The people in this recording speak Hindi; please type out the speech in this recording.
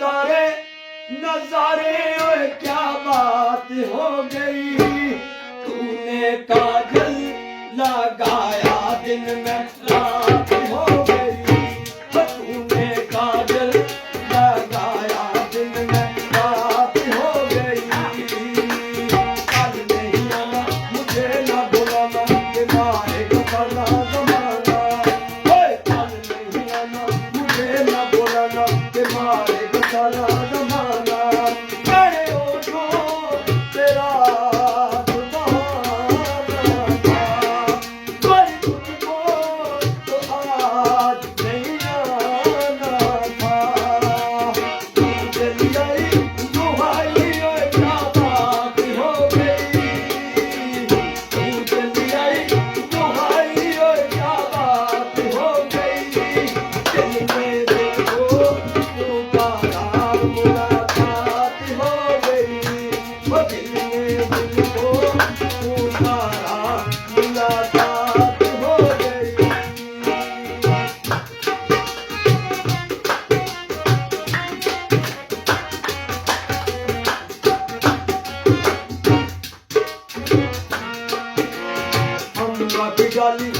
तारे नजारे ओए क्या बात हो गई। तूने काजल लगाया दिन में रात हो गई। तूने काजल लगाया दिन में रात हो गई। कल नहीं आना मुझे न बुलाना कि मारेगा साला जमाना। कल नहीं आना मुझे न बुलाना कि मारेगा साला जमाना। मेरे ओठों तेरा जुबान था, पर तुझको तो आज नहीं आना था। तू चली आई दुहाई ओए क्या बात हो गई। तू चली आई दुहाई ओए क्या बात हो गई। दिल में दिल को पुकारा मुलाकात हो गई। वो दिल में दिल को पुकारा मुलाकात हो गई। अम्मा की डाली